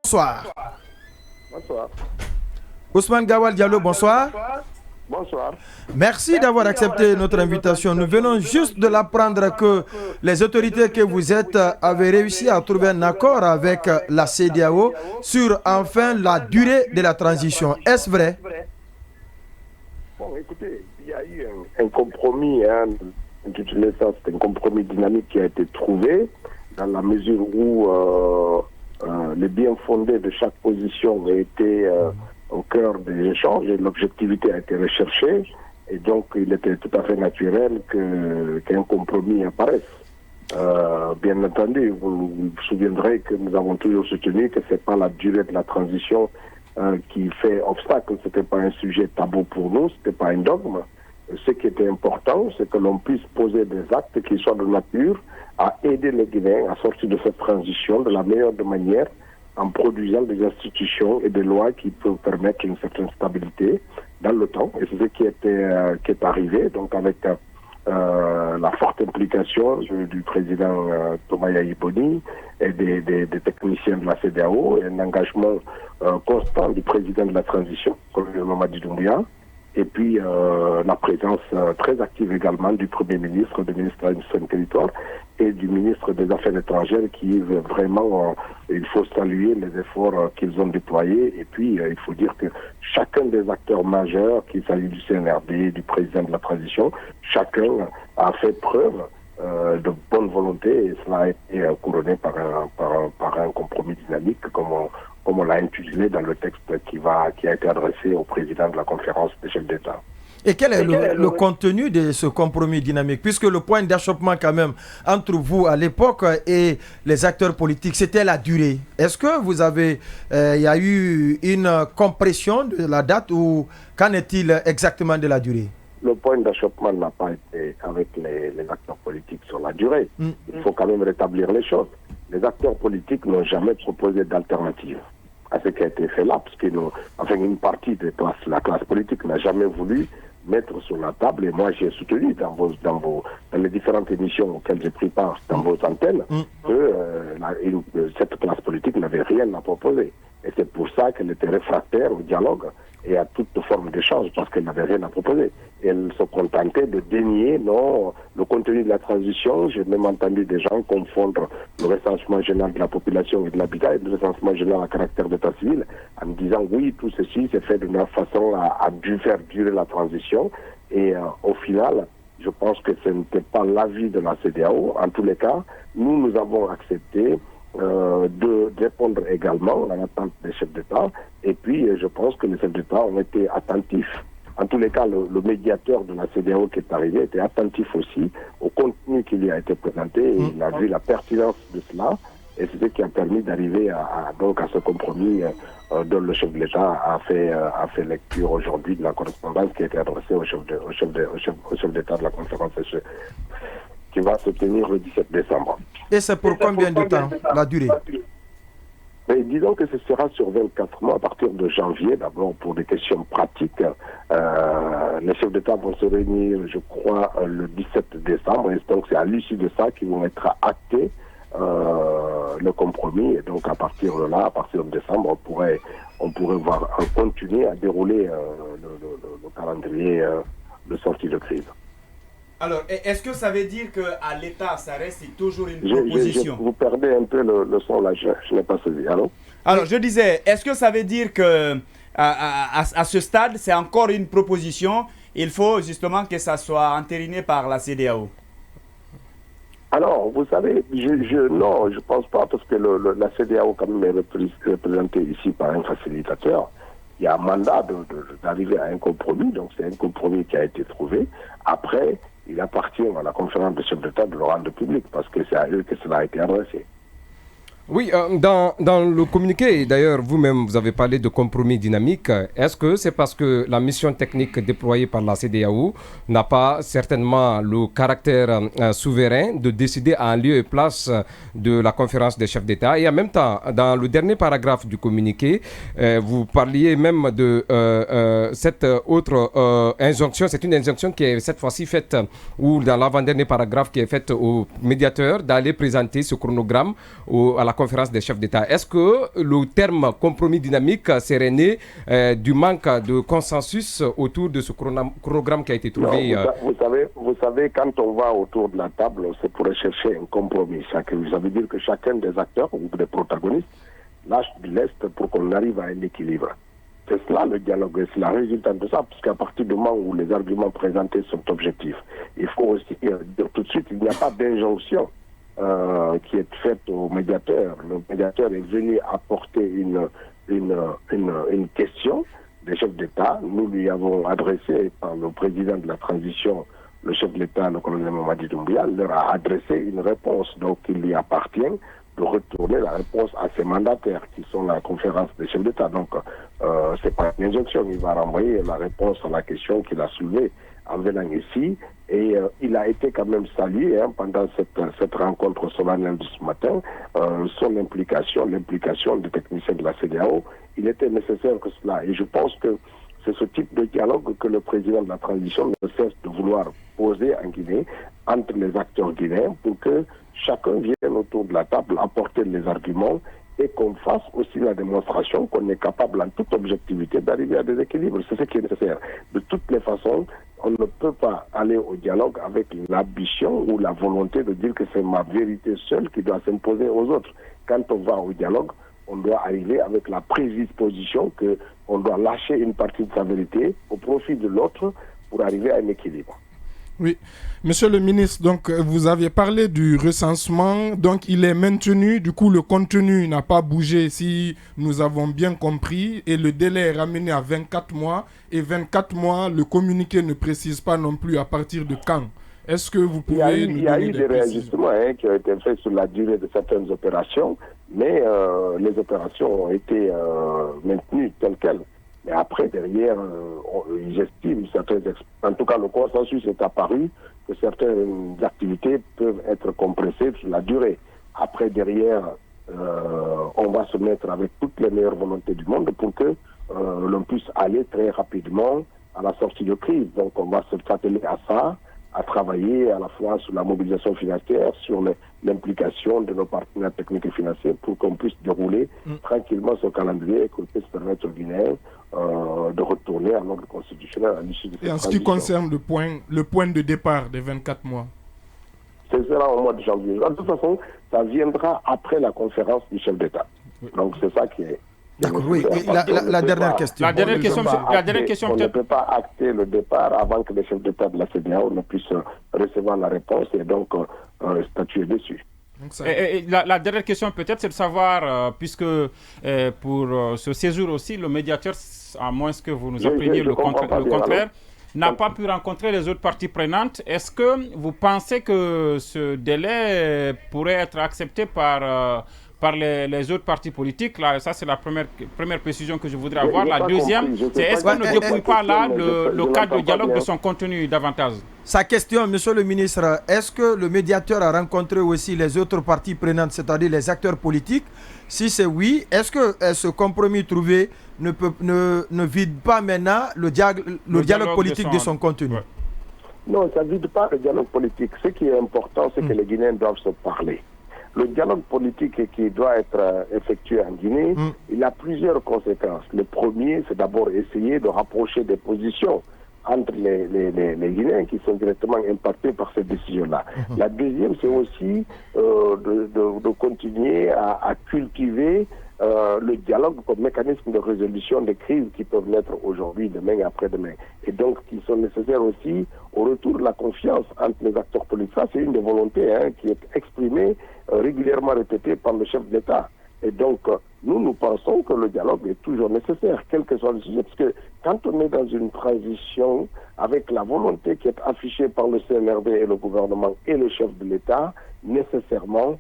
Bonsoir. Bonsoir. Ousmane Gawal Diallo, bonsoir. Bonsoir. Merci d'avoir accepté notre invitation. Nous venons juste de l'apprendre que les autorités que vous êtes avaient réussi à trouver un accord avec la CEDEAO sur enfin la durée de la transition. Est-ce vrai? Bon, écoutez, il y a eu un compromis, c'est un compromis dynamique qui a été trouvé dans la mesure où les biens fondés de chaque position ont été au cœur des échanges et l'objectivité a été recherchée. Et donc, il était tout à fait naturel qu'un compromis apparaisse. Bien entendu, vous vous souviendrez que nous avons toujours soutenu que ce n'est pas la durée de la transition qui fait obstacle. Ce n'était pas un sujet tabou pour nous, ce n'était pas un dogme. Ce qui était important, c'est que l'on puisse poser des actes qui soient de nature à aider les Guinéens à sortir de cette transition de la meilleure des manières, en produisant des institutions et des lois qui peuvent permettre une certaine stabilité dans le temps. Et c'est ce qui est arrivé, donc avec la forte implication du président Thomas Yayi-Boni et des techniciens de la CEDEAO, et un engagement constant du président de la transition, colonel Mamadi Doumbouya, et puis la présence très active également du Premier ministre, du ministre de l'Administration du Territoire et du ministre des Affaires étrangères qui vraiment, il faut saluer les efforts qu'ils ont déployés. Et puis, il faut dire que chacun des acteurs majeurs, qu'il s'agisse du CNRD, du président de la transition, chacun a fait preuve de bonne volonté et cela a été couronné par un compromis dynamique comme on l'a intitulé dans le texte qui a été adressé au président de la conférence des chefs d'État. Et quel est le contenu de ce compromis dynamique? Puisque le point d'achoppement quand même entre vous à l'époque et les acteurs politiques, c'était la durée. Est-ce que il y a eu une compression de la date ou qu'en est-il exactement de la durée? Le point d'achoppement n'a pas été avec les acteurs politiques sur la durée. Il faut quand même rétablir les choses. Les acteurs politiques n'ont jamais proposé d'alternative à ce qui a été fait là, parce que une partie de la classe politique n'a jamais voulu mettre sur la table, et moi j'ai soutenu dans les différentes émissions auxquelles j'ai pris part dans vos antennes, que cette classe politique n'avait rien à proposer. Et c'est pour ça qu'elle était réfractaire au dialogue et à toute forme d'échange, parce qu'elle n'avait rien à proposer. Et elle se contentait de dénier le contenu de la transition. J'ai même entendu des gens confondre le recensement général de la population et de l'habitat et le recensement général à caractère d'état civil, en me disant oui, tout ceci s'est fait de la façon à faire durer la transition. Et au final, je pense que ce n'était pas l'avis de la CEDEAO. En tous les cas, nous avons accepté de répondre également à l'attente des chefs d'État. Et puis, je pense que les chefs d'État ont été attentifs. En tous les cas, le médiateur de la CEDEAO qui est arrivé était attentif aussi au contenu qui lui a été présenté. Et il a vu la pertinence de cela. Et c'est ce qui a permis d'arriver à ce compromis dont le chef de l'État a fait lecture aujourd'hui de la correspondance qui a été adressée au chef d'État de la conférence qui va se tenir le 17 décembre. Et c'est pour combien de temps, la durée? Mais disons que ce sera sur 24 mois à partir de janvier, d'abord pour des questions pratiques. Les chefs d'État vont se réunir, je crois, le 17 décembre, et donc c'est à l'issue de ça qu'ils vont être actés le compromis. Et donc à partir de là, à partir de décembre, on pourrait continuer à dérouler le calendrier de sortie de crise. Alors, est-ce que ça veut dire qu'à l'État, ça reste toujours une proposition? Vous perdez un peu le son là, je n'ai pas saisi. Alors, je disais, est-ce que ça veut dire que à ce stade, c'est encore une proposition? Il faut justement que ça soit entériné par la CEDEAO. Alors, vous savez, non, je ne pense pas, parce que la CEDEAO quand même est représentée ici par un facilitateur. Il y a un mandat d'arriver à un compromis, donc c'est un compromis qui a été trouvé. Après, il appartient à la conférence des chefs d'État de le rendre public, parce que c'est à eux que cela a été adressé. Oui, dans le communiqué, d'ailleurs, vous-même, vous avez parlé de compromis dynamique. Est-ce que c'est parce que la mission technique déployée par la CEDEAO n'a pas certainement le caractère souverain de décider en lieu et place de la conférence des chefs d'État? Et en même temps, dans le dernier paragraphe du communiqué, vous parliez même de cette autre injonction. C'est une injonction qui est cette fois-ci faite, ou dans l'avant-dernier paragraphe qui est faite au médiateur d'aller présenter ce chronogramme à la conférence des chefs d'État. Est-ce que le terme compromis dynamique serait né du manque de consensus autour de ce chronogramme qui a été trouvé? Non, vous savez, quand on va autour de la table, c'est pour chercher un compromis. Ça veut dire que chacun des acteurs ou des protagonistes lâche du lest pour qu'on arrive à un équilibre. C'est cela le dialogue, c'est la résultante de ça, parce qu'à partir du moment où les arguments présentés sont objectifs, il faut aussi dire tout de suite, il n'y a pas d'injonction qui est faite au médiateur. Le médiateur est venu apporter une question des chefs d'État. Nous lui avons adressé par le président de la transition, le chef de l'État, le colonel Mamadi Doumbouya, leur a adressé une réponse. Donc il lui appartient de retourner la réponse à ses mandataires, qui sont la conférence des chefs d'État. Donc, c'est pas une injonction, il va renvoyer la réponse à la question qu'il a soulevée en venant ici. Et il a été quand même salué pendant cette rencontre solennelle de ce matin, son implication, l'implication des techniciens de la CEDEAO. Il était nécessaire que cela. Et je pense que c'est ce type de dialogue que le président de la transition ne cesse de vouloir poser en Guinée, entre les acteurs guinéens, pour que chacun vienne autour de la table apporter les arguments et qu'on fasse aussi la démonstration qu'on est capable en toute objectivité d'arriver à des équilibres. C'est ce qui est nécessaire. De toutes les façons, on ne peut pas aller au dialogue avec l'ambition ou la volonté de dire que c'est ma vérité seule qui doit s'imposer aux autres. Quand on va au dialogue, on doit arriver avec la prédisposition qu'on doit lâcher une partie de sa vérité au profit de l'autre pour arriver à un équilibre. Oui, monsieur le ministre, donc vous aviez parlé du recensement, donc il est maintenu, du coup le contenu n'a pas bougé si nous avons bien compris, et le délai est ramené à 24 mois, et 24 mois, le communiqué ne précise pas non plus à partir de quand. Est-ce que vous pouvez Il y a eu des réajustements qui ont été faits sur la durée de certaines opérations, mais les opérations ont été maintenues telles quelles. Mais après, derrière, j'estime, en tout cas le consensus est apparu que certaines activités peuvent être compressées sur la durée. Après, derrière, on va se mettre avec toutes les meilleures volontés du monde pour que l'on puisse aller très rapidement à la sortie de crise. Donc on va se s'atteler à ça, à travailler à la fois sur la mobilisation financière, sur l'implication de nos partenaires techniques et financiers pour qu'on puisse dérouler tranquillement ce calendrier et qu'on puisse permettre aux Guinéens de retourner à l'ordre constitutionnel à l'issue de cette transition. Et en ce qui concerne le point de départ des 24 mois, ce sera au mois de janvier. De toute façon, ça viendra après la conférence du chef d'État. Donc c'est ça qui est... D'accord, oui. La dernière question. La dernière question, on ne peut-être. peut pas acter le départ avant que les chefs d'État de la CEDEAO ne puissent recevoir la réponse et donc statuer dessus. La dernière question peut-être, c'est de savoir, puisque pour ce séjour aussi, le médiateur, à moins que vous nous appreniez le contraire, n'a pas pu rencontrer les autres parties prenantes. Est-ce que vous pensez que ce délai pourrait être accepté par les autres partis politiques? Là, ça, c'est la première précision que je voudrais avoir. La deuxième, c'est est-ce qu'on ne dépouille pas là le cadre de dialogue de son contenu davantage? Sa question, monsieur le ministre, est-ce que le médiateur a rencontré aussi les autres parties prenantes, c'est-à-dire les acteurs politiques? Si c'est oui, est-ce que ce compromis trouvé ne vide pas maintenant le dialogue politique de son contenu? Ouais. Non, ça ne vide pas le dialogue politique. Ce qui est important, c'est que les Guinéens doivent se parler. Le dialogue politique qui doit être effectué en Guinée, il a plusieurs conséquences. Le premier, c'est d'abord essayer de rapprocher des positions entre les Guinéens qui sont directement impactés par cette décision-là. La deuxième, c'est aussi de continuer à cultiver le dialogue comme mécanisme de résolution des crises qui peuvent naître aujourd'hui, demain et après-demain. Et donc, qui sont nécessaires aussi au retour de la confiance entre les acteurs politiques. Ça, c'est une des volontés qui est exprimée, régulièrement répétée par le chef d'État. Et donc, nous pensons que le dialogue est toujours nécessaire, quel que soit le sujet, parce que quand on est dans une transition avec la volonté qui est affichée par le CNRD et le gouvernement et le chef de l'État, nécessairement,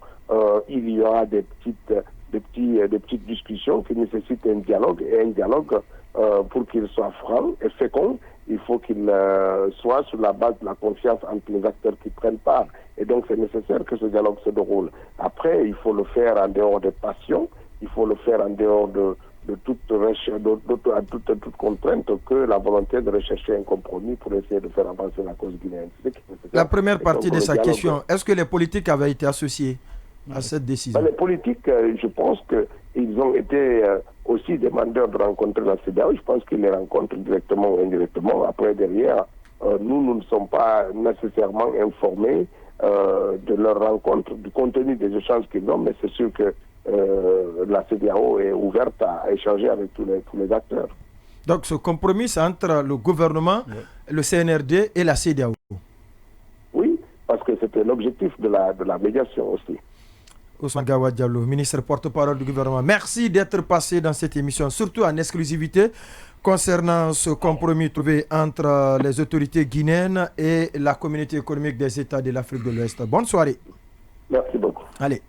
il y aura des petites discussions qui nécessitent un dialogue, et un dialogue, pour qu'il soit franc et fécond, il faut qu'il soit sur la base de la confiance entre les acteurs qui prennent part. Et donc c'est nécessaire que ce dialogue se déroule. Après, il faut le faire en dehors des passions, il faut le faire en dehors de toute contrainte, que la volonté de rechercher un compromis pour essayer de faire avancer la cause guinéenne. La première partie de sa question, est-ce que les politiques avaient été associés? à cette décision? Les politiques, je pense qu'ils ont été aussi demandeurs de rencontrer la CEDEAO. Je pense qu'ils les rencontrent directement ou indirectement. Après, derrière, nous ne sommes pas nécessairement informés de leur rencontre, du contenu des échanges qu'ils ont, mais c'est sûr que la CEDEAO est ouverte à échanger avec tous les acteurs. Donc ce compromis, c'est entre le gouvernement, le CNRD et la CEDEAO. Oui, parce que c'était l'objectif de la médiation aussi. Ousmane Gawa Diallo, ministre porte-parole du gouvernement. Merci d'être passé dans cette émission, surtout en exclusivité, concernant ce compromis trouvé entre les autorités guinéennes et la communauté économique des États de l'Afrique de l'Ouest. Bonne soirée. Merci beaucoup. Allez.